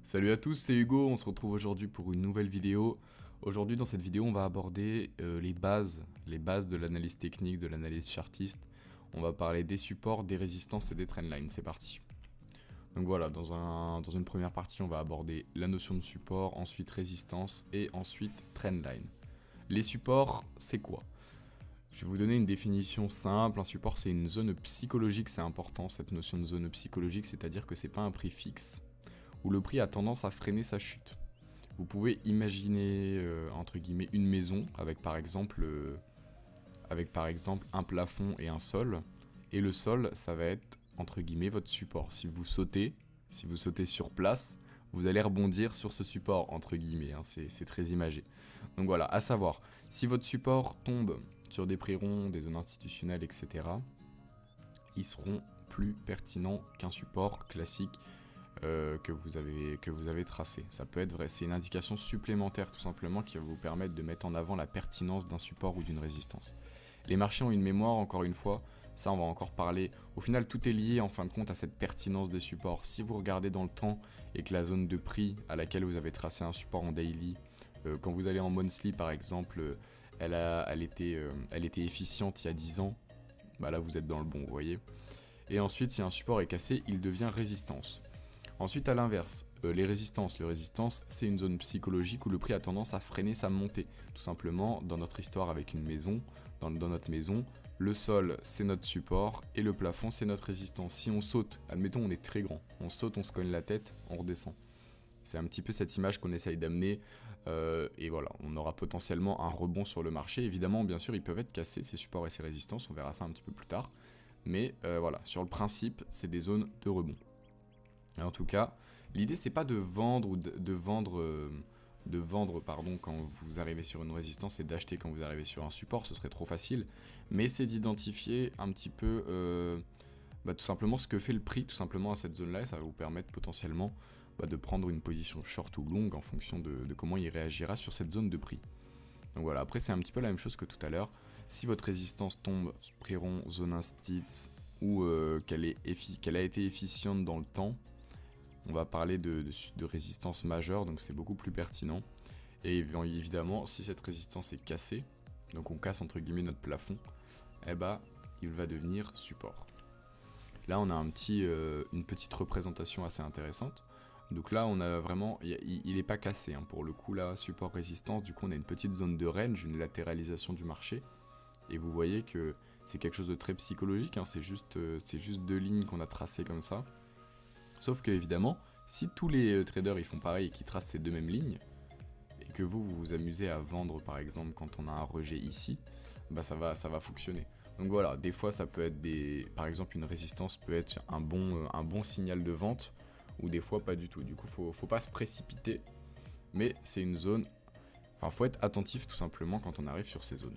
Salut à tous, c'est Hugo, on se retrouve aujourd'hui pour une nouvelle vidéo. Aujourd'hui dans cette vidéo on va aborder les bases de l'analyse technique, de l'analyse chartiste. On va parler des supports, des résistances et des trendlines, c'est parti. Donc voilà, dans une première partie on va aborder la notion de support, ensuite résistance et ensuite trendline. Les supports, c'est quoi? Je vais vous donner une définition simple. Un support c'est une zone psychologique, c'est important cette notion de zone psychologique, c'est-à-dire que c'est pas un prix fixe, où le prix a tendance à freiner sa chute. Vous pouvez imaginer entre guillemets une maison avec par exemple un plafond et un sol, et le sol ça va être entre guillemets votre support. Si vous sautez sur place, vous allez rebondir sur ce support entre guillemets, hein, c'est très imagé. Donc voilà, à savoir, si votre support tombe sur des prix ronds, des zones institutionnelles, etc., ils seront plus pertinents qu'un support classique que vous avez tracé. Ça peut être vrai, c'est une indication supplémentaire tout simplement qui va vous permettre de mettre en avant la pertinence d'un support ou d'une résistance. Les marchés ont une mémoire, encore une fois, ça on va encore parler. Au final tout est lié en fin de compte à cette pertinence des supports. Si vous regardez dans le temps et que la zone de prix à laquelle vous avez tracé un support en daily, quand vous allez en monthly par exemple, elle était efficiente il y a 10 ans, bah là vous êtes dans le bon, vous voyez. Et ensuite si un support est cassé, il devient résistance. Ensuite à l'inverse, les résistances. Le résistance c'est une zone psychologique où le prix a tendance à freiner sa montée. Tout simplement dans notre histoire avec une maison, dans notre maison, le sol c'est notre support et le plafond c'est notre résistance. Si on saute, admettons on est très grand, on saute, on se cogne la tête, on redescend. C'est un petit peu cette image qu'on essaye d'amener et voilà, on aura potentiellement un rebond sur le marché. Évidemment, bien sûr, ils peuvent être cassés, ces supports et ces résistances, on verra ça un petit peu plus tard. Mais voilà, sur le principe, c'est des zones de rebond. Et en tout cas, l'idée c'est pas de vendre ou de vendre quand vous arrivez sur une résistance et d'acheter quand vous arrivez sur un support, ce serait trop facile. Mais c'est d'identifier un petit peu tout simplement ce que fait le prix tout simplement à cette zone là, et ça va vous permettre potentiellement de prendre une position short ou longue en fonction de comment il réagira sur cette zone de prix. Donc voilà, après c'est un petit peu la même chose que tout à l'heure. Si votre résistance tombe, prix rond, zone instit, ou qu'elle a été efficiente dans le temps, on va parler de résistance majeure, donc c'est beaucoup plus pertinent. Et évidemment, si cette résistance est cassée, donc on casse entre guillemets notre plafond, eh ben, il va devenir support. Là on a une petite représentation assez intéressante. Donc là on a vraiment, il n'est pas cassé hein, pour le coup là, support résistance, du coup on a une petite zone de range, une latéralisation du marché. Et vous voyez que c'est quelque chose de très psychologique, hein, c'est juste deux lignes qu'on a tracées comme ça. Sauf que évidemment, si tous les traders ils font pareil et qu'ils tracent ces deux mêmes lignes, et que vous vous amusez à vendre par exemple quand on a un rejet ici, bah ça va fonctionner. Donc voilà, des fois ça peut être par exemple une résistance peut être un bon signal de vente, ou des fois pas du tout. Du coup faut pas se précipiter, mais c'est une zone, enfin faut être attentif tout simplement quand on arrive sur ces zones.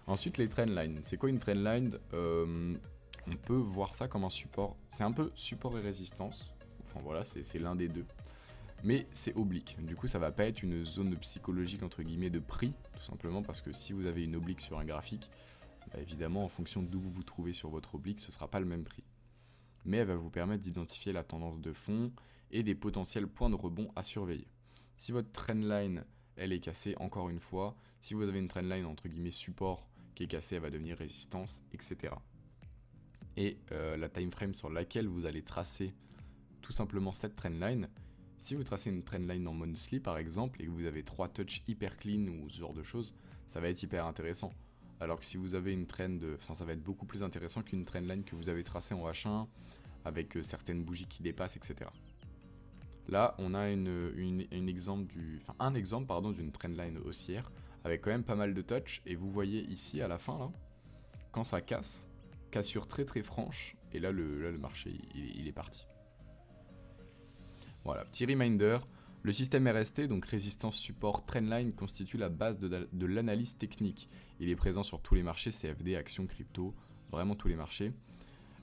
Ensuite les trendlines, c'est quoi une trendline? On peut voir ça comme un support, c'est un peu support et résistance, enfin voilà c'est l'un des deux. Mais c'est oblique, du coup ça va pas être une zone psychologique entre guillemets de prix, tout simplement parce que si vous avez une oblique sur un graphique, bah évidemment en fonction d'où vous vous trouvez sur votre oblique, ce sera pas le même prix. Mais elle va vous permettre d'identifier la tendance de fond et des potentiels points de rebond à surveiller. Si votre trendline elle est cassée, encore une fois, si vous avez une trendline entre guillemets support qui est cassée, elle va devenir résistance, etc. Et la time frame sur laquelle vous allez tracer tout simplement cette trendline, si vous tracez une trendline en monthly par exemple et que vous avez 3 touches hyper clean ou ce genre de choses, ça va être hyper intéressant. Alors que si vous avez une trend, ça va être beaucoup plus intéressant qu'une trendline que vous avez tracée en H1 avec certaines bougies qui dépassent, etc. Là, on a un exemple d'une trendline haussière avec quand même pas mal de touch, et vous voyez ici à la fin, là, quand ça cassure très très franche, et là le marché il est parti. Voilà, petit reminder, le système RST, donc résistance, support, trendline, constitue la base de l'analyse technique. Il est présent sur tous les marchés, CFD, actions, crypto, vraiment tous les marchés.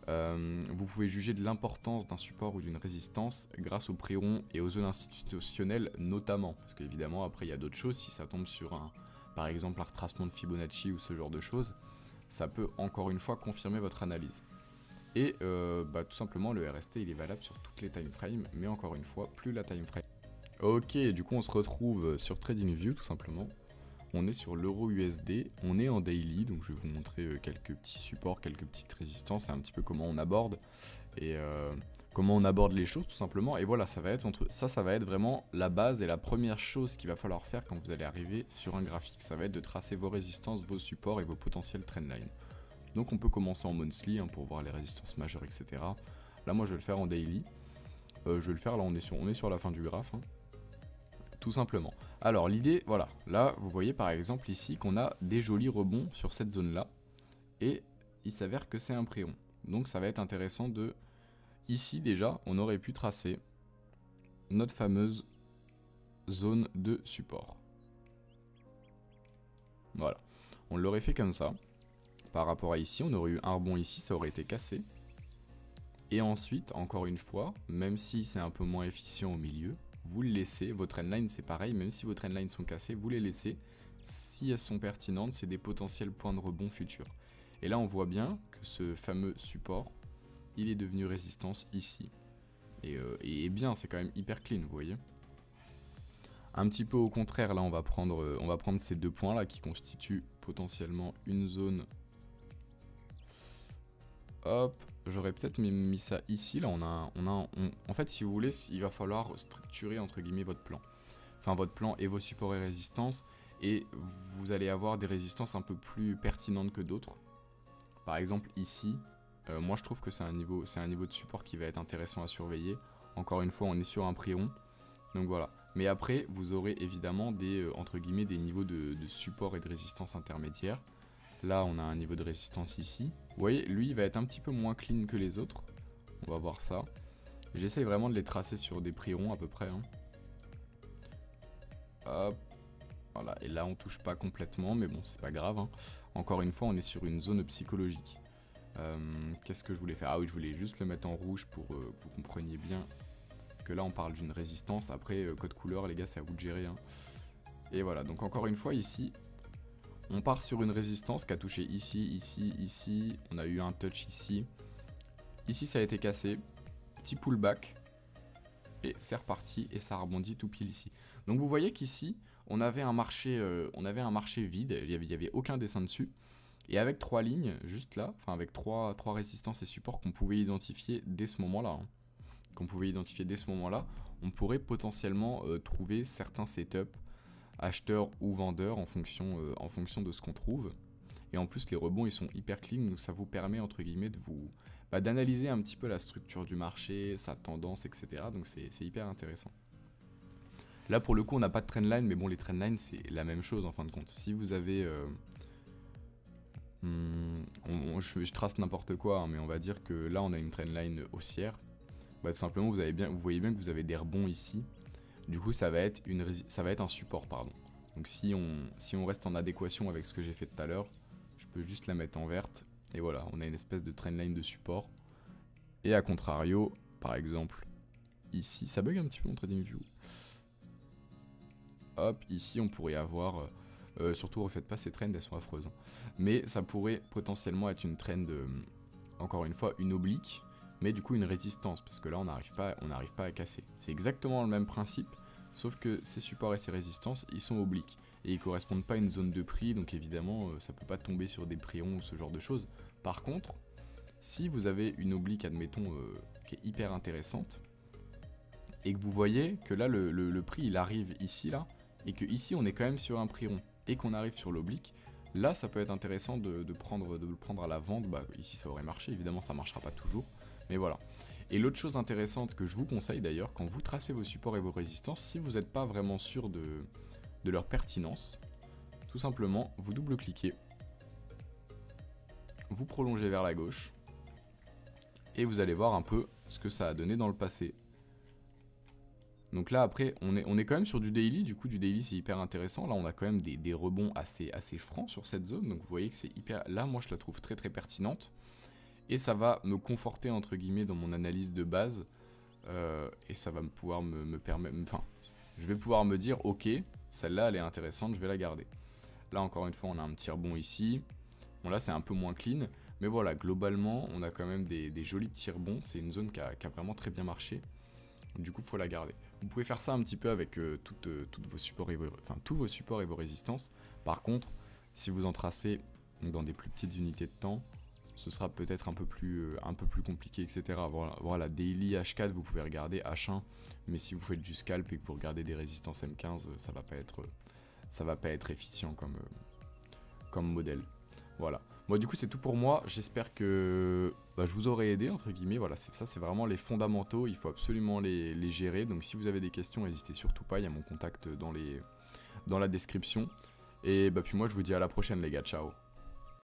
Vous pouvez juger de l'importance d'un support ou d'une résistance grâce aux prix ronds et aux zones institutionnelles notamment. Parce qu'évidemment après il y a d'autres choses, si ça tombe sur par exemple un retracement de Fibonacci ou ce genre de choses, ça peut encore une fois confirmer votre analyse. Et tout simplement le RST il est valable sur toutes les time frames, mais encore une fois, plus la time frame. Ok, du coup on se retrouve sur TradingView tout simplement. On est sur l'euro USD, on est en daily, donc je vais vous montrer quelques petits supports, quelques petites résistances, et un petit peu comment on aborde et comment on aborde les choses tout simplement. Et voilà, ça va être ça va être vraiment la base et la première chose qu'il va falloir faire quand vous allez arriver sur un graphique. Ça va être de tracer vos résistances, vos supports et vos potentiels trendlines. Donc on peut commencer en monthly pour voir les résistances majeures, etc. Là moi je vais le faire en daily. Je vais le faire, là on est sur la fin du graphe. Tout simplement. Alors l'idée, voilà, là vous voyez par exemple ici qu'on a des jolis rebonds sur cette zone là, et il s'avère que c'est un pré-rond. Donc ça va être intéressant de, ici déjà, on aurait pu tracer notre fameuse zone de support. Voilà, on l'aurait fait comme ça. Par rapport à ici, on aurait eu un rebond ici, ça aurait été cassé. Et ensuite, encore une fois, même si c'est un peu moins efficient au milieu, vous le laissez, vos trendlines c'est pareil, même si vos trendlines sont cassées, vous les laissez. Si elles sont pertinentes, c'est des potentiels points de rebond futurs. Et là on voit bien que ce fameux support, il est devenu résistance ici. Et bien, c'est quand même hyper clean, vous voyez. Un petit peu au contraire, là on va prendre ces deux points là qui constituent potentiellement une zone. Hop, j'aurais peut-être mis ça ici. Là, en fait, si vous voulez, il va falloir structurer entre guillemets votre plan. Enfin, votre plan et vos supports et résistances. Et vous allez avoir des résistances un peu plus pertinentes que d'autres. Par exemple, ici, moi je trouve que c'est un niveau de support qui va être intéressant à surveiller. Encore une fois, on est sur un prix rond. Donc voilà. Mais après, vous aurez évidemment entre guillemets, des niveaux de support et de résistance intermédiaires. Là, on a un niveau de résistance ici. Vous voyez, lui, il va être un petit peu moins clean que les autres. On va voir ça. J'essaye vraiment de les tracer sur des prix ronds à peu près. Hop. Voilà, et là, on touche pas complètement, mais bon, c'est pas grave. Encore une fois, on est sur une zone psychologique. Qu'est-ce que je voulais faire? Ah oui, je voulais juste le mettre en rouge pour que vous compreniez bien que là, on parle d'une résistance. Après, code couleur, les gars, c'est à vous de gérer. Et voilà, donc encore une fois, ici... On part sur une résistance qui a touché ici, ici, ici. On a eu un touch ici. Ici, ça a été cassé. Petit pullback. Et c'est reparti. Et ça rebondit tout pile ici. Donc vous voyez qu'ici, on avait un marché vide. Il n'y avait aucun dessin dessus. Et avec trois lignes, juste là, enfin avec trois résistances et supports qu'on pouvait identifier dès ce moment-là. On pourrait potentiellement trouver certains setups acheteur ou vendeur en fonction de ce qu'on trouve. Et en plus les rebonds ils sont hyper clean, donc ça vous permet entre guillemets de d'analyser un petit peu la structure du marché, sa tendance, etc. Donc c'est hyper intéressant. Là pour le coup on n'a pas de trendline, mais bon les trendlines c'est la même chose en fin de compte. Si vous avez... je trace n'importe quoi, mais on va dire que là on a une trendline haussière. Tout simplement vous voyez bien que vous avez des rebonds ici. Du coup, ça va être un support, pardon. Donc si on reste en adéquation avec ce que j'ai fait tout à l'heure, je peux juste la mettre en verte. Et voilà, on a une espèce de trendline de support. Et à contrario, par exemple, ici, ça bug un petit peu mon TradingView. Hop, ici on pourrait avoir... surtout refaites pas ces trends, elles sont affreuses. Mais ça pourrait potentiellement être une trend, encore une fois, une oblique. Mais du coup une résistance, parce que là on n'arrive pas à casser. C'est exactement le même principe, sauf que ces supports et ces résistances, ils sont obliques. Et ils correspondent pas à une zone de prix, donc évidemment ça peut pas tomber sur des prix ronds ou ce genre de choses. Par contre, si vous avez une oblique, admettons, qui est hyper intéressante, et que vous voyez que là le prix il arrive ici, là, et que ici on est quand même sur un prix rond, et qu'on arrive sur l'oblique, là ça peut être intéressant de le prendre à la vente. Ici ça aurait marché, évidemment ça marchera pas toujours. Mais voilà. Et l'autre chose intéressante que je vous conseille d'ailleurs, quand vous tracez vos supports et vos résistances, si vous n'êtes pas vraiment sûr de leur pertinence, tout simplement, vous double-cliquez, vous prolongez vers la gauche, et vous allez voir un peu ce que ça a donné dans le passé. Donc là après, on est quand même sur du daily, du coup du daily c'est hyper intéressant. Là on a quand même des rebonds assez francs sur cette zone, donc vous voyez que c'est hyper... Là moi je la trouve très pertinente. Et ça va me conforter entre guillemets dans mon analyse de base. Et ça va pouvoir me permettre... Enfin, je vais pouvoir me dire, ok, celle-là elle est intéressante, je vais la garder. Là encore une fois, on a un petit rebond ici. Bon là c'est un peu moins clean, mais voilà, globalement on a quand même des jolis petits rebonds, c'est une zone qui a vraiment très bien marché, du coup faut la garder. Vous pouvez faire ça un petit peu avec toutes vos supports et tous vos supports et vos résistances. Par contre, si vous en tracez dans des plus petites unités de temps, ce sera peut-être un peu plus compliqué, etc. Voilà, daily H4, vous pouvez regarder H1, mais si vous faites du scalp et que vous regardez des résistances M15, ça va pas être efficient comme modèle. Voilà. Moi du coup c'est tout pour moi, j'espère que je vous aurai aidé entre guillemets, voilà, ça c'est vraiment les fondamentaux, il faut absolument les gérer, donc si vous avez des questions n'hésitez surtout pas, il y a mon contact dans la description, et puis moi je vous dis à la prochaine les gars, ciao.